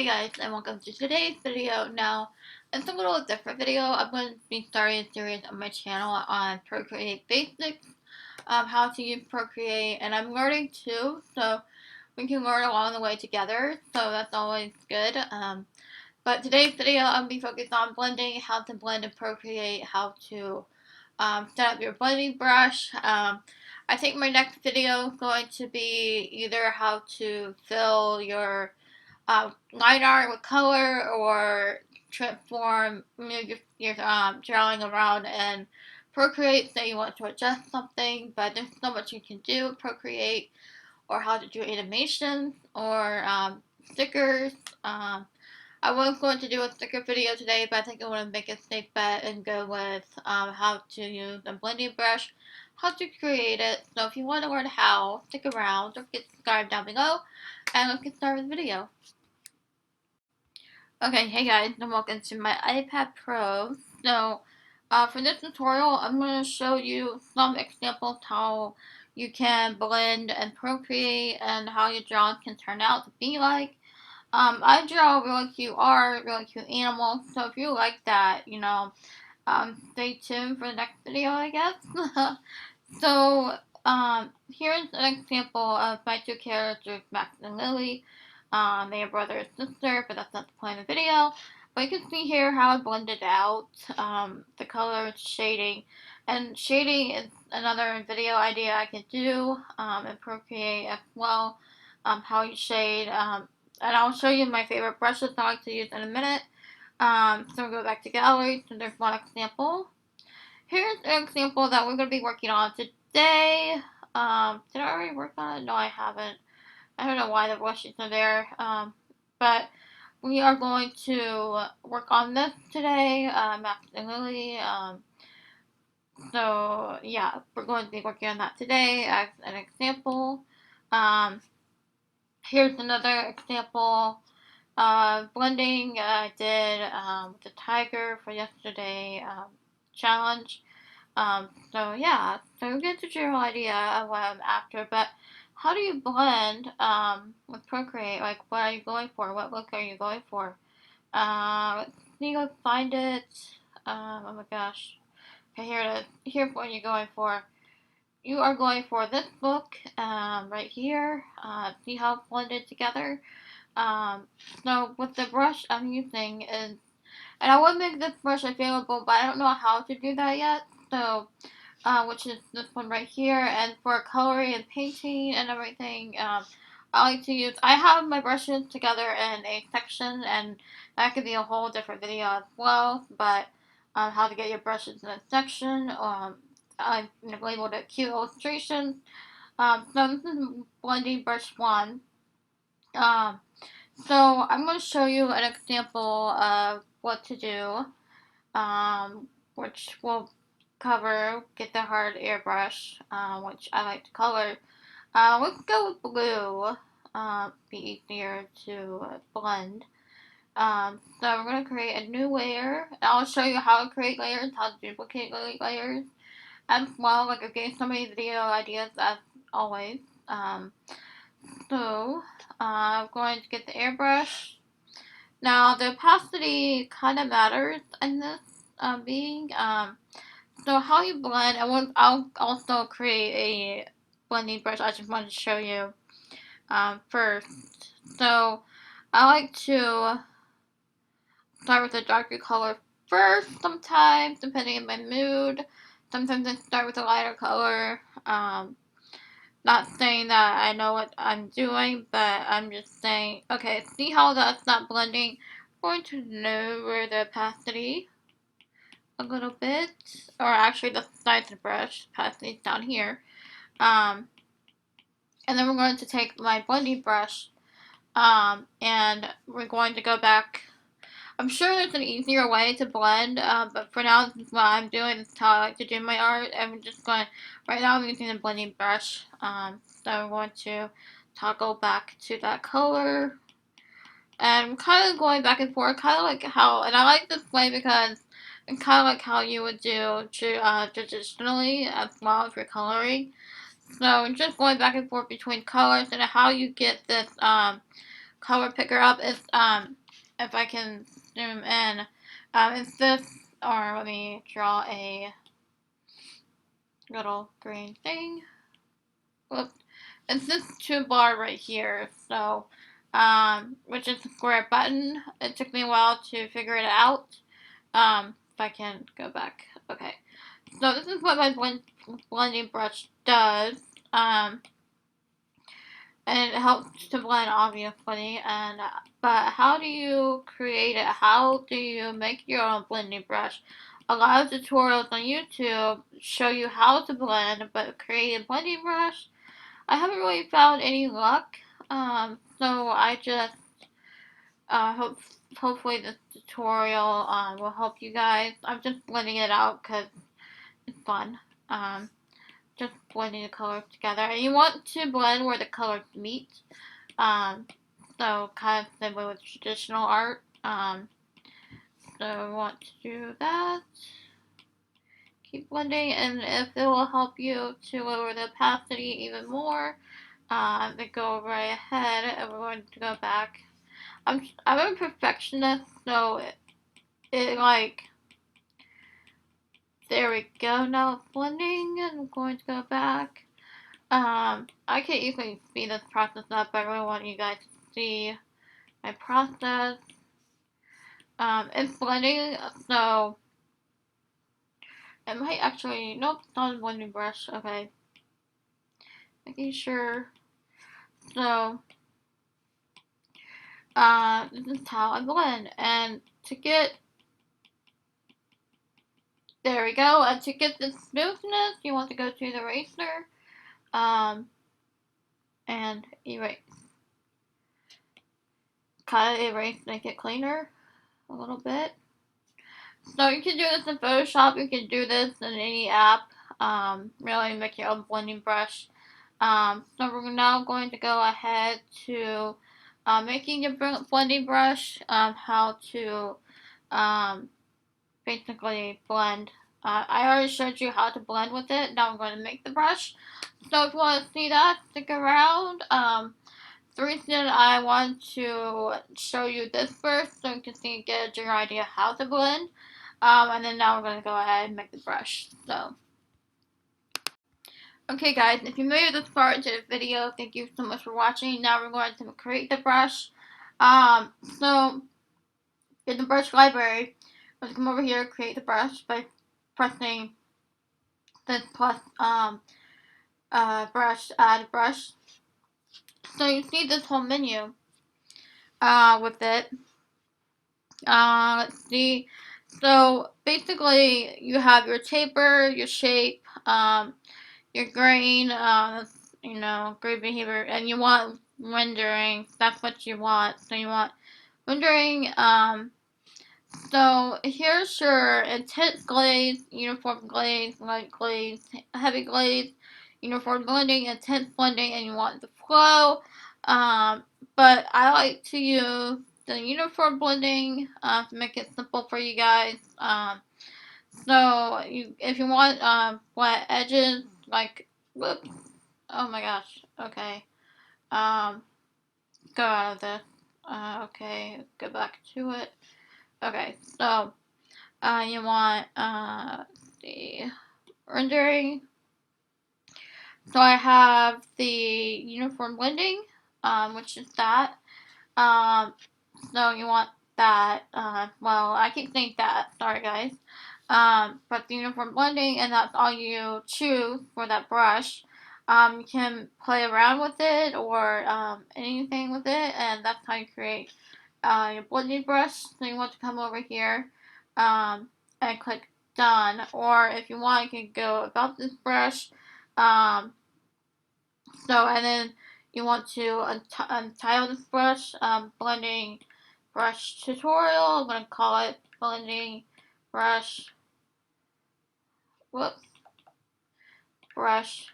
Hey guys, and welcome to today's video. Now, it's a little different video. I'm going to be starting a series on my channel on Procreate basics, how to use Procreate, and I'm learning too, so we can learn along the way together, so that's always good. But today's video, I'll be focused on blending, how to blend in Procreate, how to set up your blending brush. I think my next video is going to be either how to fill your line art with color or transform your drawing around and Procreate, say you want to adjust something, but there's so much you can do with Procreate, or how to do animations or stickers. I was going to do a sticker video today, but I think I want to make a safe bet and go with how to use a blending brush, how to create it. So if you want to learn how, stick around. Don't forget to subscribe down below, and let's get started with the video. Okay, hey guys, and welcome to my iPad Pro. So, for this tutorial, I'm going to show you some examples how you can blend and Procreate and how your drawings can turn out to be like. I draw really cute art, really cute animals, so if you like that, stay tuned for the next video, I guess. So, here's an example of my two characters, Max and Lily. They are brother and sister, but that's not the point of the video. But you can see here how I blended out the color shading. And shading is another video idea I can do and Procreate as well. How you shade. And I'll show you my favorite brushes I like to use in a minute. So we'll go back to gallery. So there's one example. Here's an example that we're going to be working on today. Did I already work on it? No, I haven't. I don't know why the brushes are there. But we are going to work on this today, Max and Lily. So yeah, we're going to be working on that today as an example. Here's another example. Blending I did with the tiger for yesterday challenge. So yeah, so we get the general idea of what I'm after, but how do you blend with Procreate? Like, what are you going for? What look are you going for? Let's see, let's find it. Oh my gosh. Okay, here it is. Here's what you're going for. You are going for this look right here. See how it's blended together? So with the brush I'm using is, and I would make this brush available, but I don't know how to do that yet. So, which is this one right here. And for coloring and painting and everything, I like to use, I have my brushes together in a section, and that could be a whole different video as well. But how to get your brushes in a section. I've labeled it cute illustrations. So this is blending brush one. So I'm going to show you an example of what to do, which will cover, get the hard airbrush, which I like to color. Let's go with blue, be easier to blend. So we're going to create a new layer. I'll show you how to create layers, how to duplicate layers as well. Like I gave so many video ideas as always. So I'm going to get the airbrush. Now the opacity kind of matters in this being. So how you blend, I'll also create a blending brush. I just wanted to show you first. So I like to start with a darker color first sometimes, depending on my mood. Sometimes I start with a lighter color. Not saying that I know what I'm doing, but I'm just saying, okay, see how that's not blending? I'm going to lower the opacity a little bit, or actually the size of the brush, opacity down here. And then we're going to take my blending brush, and we're going to go back. I'm sure there's an easier way to blend, but for now, this is what I'm doing. This is how I like to do my art. I'm just going, right now I'm using the blending brush. So I'm going to toggle back to that color. And I'm kind of going back and forth, kind of like how, and I like this way because it's kind of like how you would do traditionally as well if you're coloring. So I'm just going back and forth between colors and how you get this, color picker up is if I can zoom in, it's this, or let me draw a little green thing. Whoops. It's this toolbar right here, so which is the square button. It took me a while to figure it out. If I can go back, okay. So this is what my blending brush does. And it helps to blend, obviously. And but how do you create it? How do you make your own blending brush? A lot of tutorials on YouTube show you how to blend, but create a blending brush, I haven't really found any luck. So I just hopefully this tutorial will help you guys. I'm just blending it out because it's fun. Just blending the colors together. And you want to blend where the colors meet. So kind of similar with traditional art. So we want to do that. Keep blending, and if it will help you to lower the opacity even more, then go right ahead, and we're going to go back. I'm a perfectionist, so it like, there we go. Now it's blending, and I'm going to go back. I can easily speed this process up, but I really want you guys to see my process. It's blending, so it might actually, nope, it's not a blending brush, okay. Making sure, so, this is how I blend, and to get, there we go, and to get the smoothness, you want to go to the eraser, and erase. Kind of erase, make it cleaner, a little bit. So you can do this in Photoshop, you can do this in any app, really make your own blending brush. So we're now going to go ahead to making your blending brush, how to basically blend. I already showed you how to blend with it, now I'm going to make the brush. So if you want to see that, stick around. The reason I want to show you this first, so you can see, get a general idea how to blend. And then now we're going to go ahead and make the brush. So, okay guys, if you made it this far into the video, thank you so much for watching. Now we're going to create the brush. So, in the brush library, let's come over here, create the brush by pressing this plus, brush, add brush. So you see this whole menu, with it. Let's see. So basically, you have your taper, your shape, your grain, you know, grain behavior, and you want rendering. That's what you want. So you want rendering. So here's your intense glaze, uniform glaze, light glaze, heavy glaze, uniform blending, intense blending, and you want the flow. But I like to use the uniform blending to make it simple for you guys. So if you want flat edges, like, whoops, oh my gosh, okay, go out of this. Okay, go back to it. Okay, so you want the rendering. So I have the uniform blending, which is that. So you want that. Well, I keep saying that. Sorry, guys. But the uniform blending, and that's all you choose for that brush. You can play around with it or anything with it, and that's how you create your blending brush. So you want to come over here and click done, or if you want, you can go about this brush. So, and then you want to untitle this brush, blending brush tutorial. I'm going to call it blending brush, whoops, brush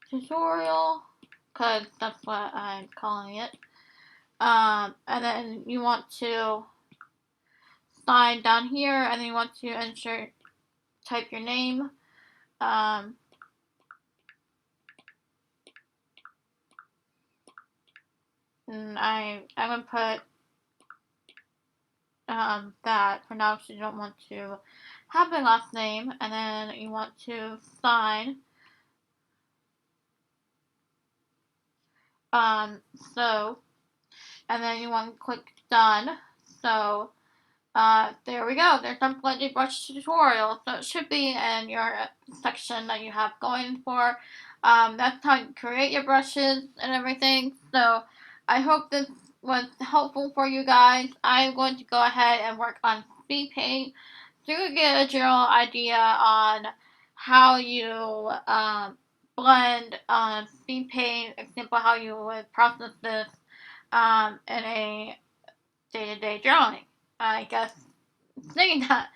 tutorial, because that's what I'm calling it. And then you want to sign down here, and then you want to type your name. And I'm gonna put that for now because you don't want to have my last name, and then you want to sign. Um, so, and then you want to click done. So, there we go. There's our blended brush tutorial. So it should be in your section that you have going for. That's how you create your brushes and everything. So I hope this was helpful for you guys. I'm going to go ahead and work on speed paint to get a general idea on how you blend speed paint, example how you would process this in a day-to-day drawing. I guess saying that.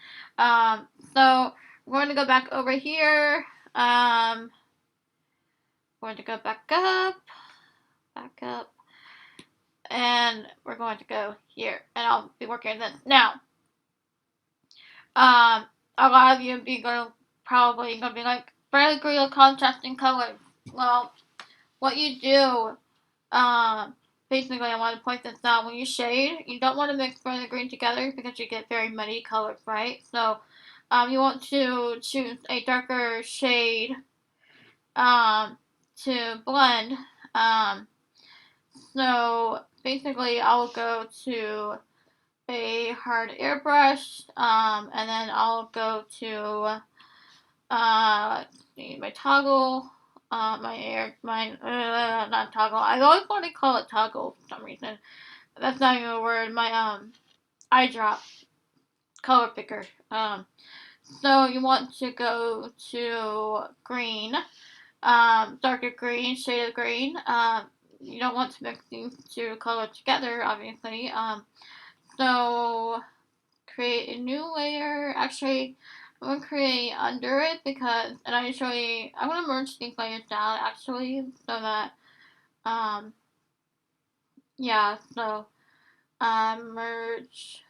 So we're going to go back over here. We're going to go back up, and we're going to go here, and I'll be working on this now. A lot of you be going probably gonna be like, very agree with contrasting colors. Well, what you do, basically, I want to point this out. When you shade, you don't want to mix red and green together because you get very muddy colors, right? So, you want to choose a darker shade, to blend. Um, so basically, I'll go to a hard airbrush, and then I'll go to, let's see, my toggle, not toggle. I always want to call it toggle for some reason. That's not even a word. My eyedrop color picker. So you want to go to green, darker green, shade of green. You don't want to mix these two colors together, obviously. So create a new layer. Actually, I'm gonna create under it because, and I'm gonna merge these layers down actually, so that, um, yeah, so, merge,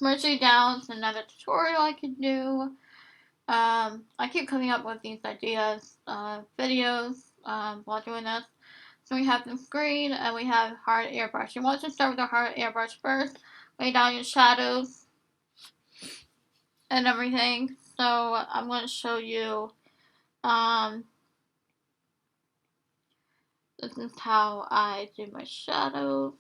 merging down is another tutorial I can do. I keep coming up with these ideas, videos, while doing this. So we have the green and we have hard airbrush. You want to start with the hard airbrush first, lay down your shadows and everything. So I'm going to show you, um, this is how I do my shadows.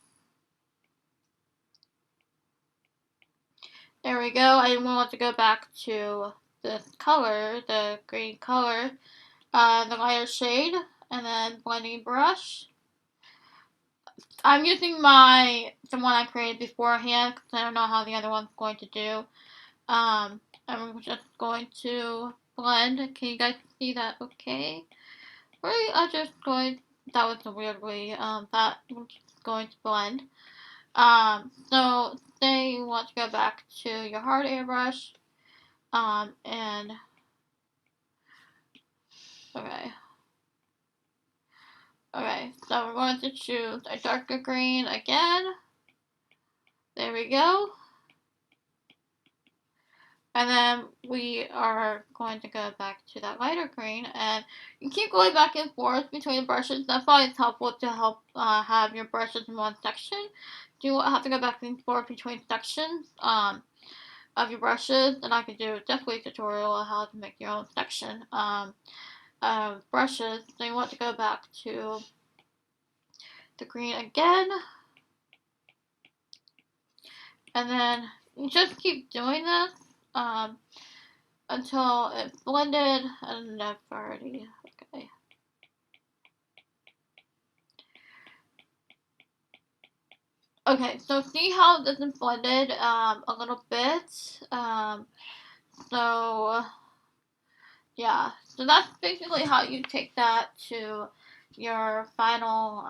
There we go. I want to go back to this color, the green color, the lighter shade, and then blending brush. I'm using the one I created beforehand because I don't know how the other one's going to do. I'm just going to blend. Can you guys see that? Okay. Really, that was a weird way. That was going to blend. So say you want to go back to your hard airbrush. And okay. Okay, so we're going to choose a darker green again. There we go. And then we are going to go back to that lighter green, and you keep going back and forth between the brushes. That's why it's helpful to have your brushes in one section. You won't have to go back and forth between sections of your brushes, and I could do definitely a tutorial on how to make your own section of brushes. So you want to go back to the green again, and then you just keep doing this. Until it's blended, and I've already, okay. Okay, so see how this is blended, a little bit, so, yeah, so that's basically how you take that to your final,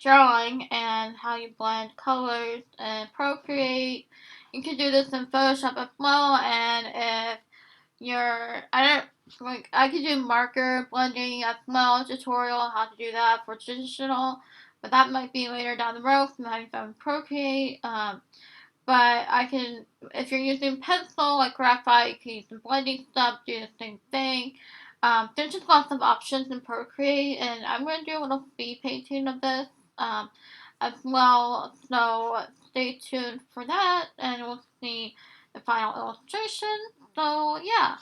drawing, and how you blend colors and Procreate. You can do this in Photoshop as well, and if I could do marker blending as well, tutorial on how to do that for traditional, but that might be later down the road from having fun with Procreate. But if you're using pencil like graphite, you can use some blending stuff, do the same thing. There's just lots of options in Procreate, and I'm going to do a little speed painting of this um, as well. So stay tuned for that, and we'll see the final illustration. So yeah.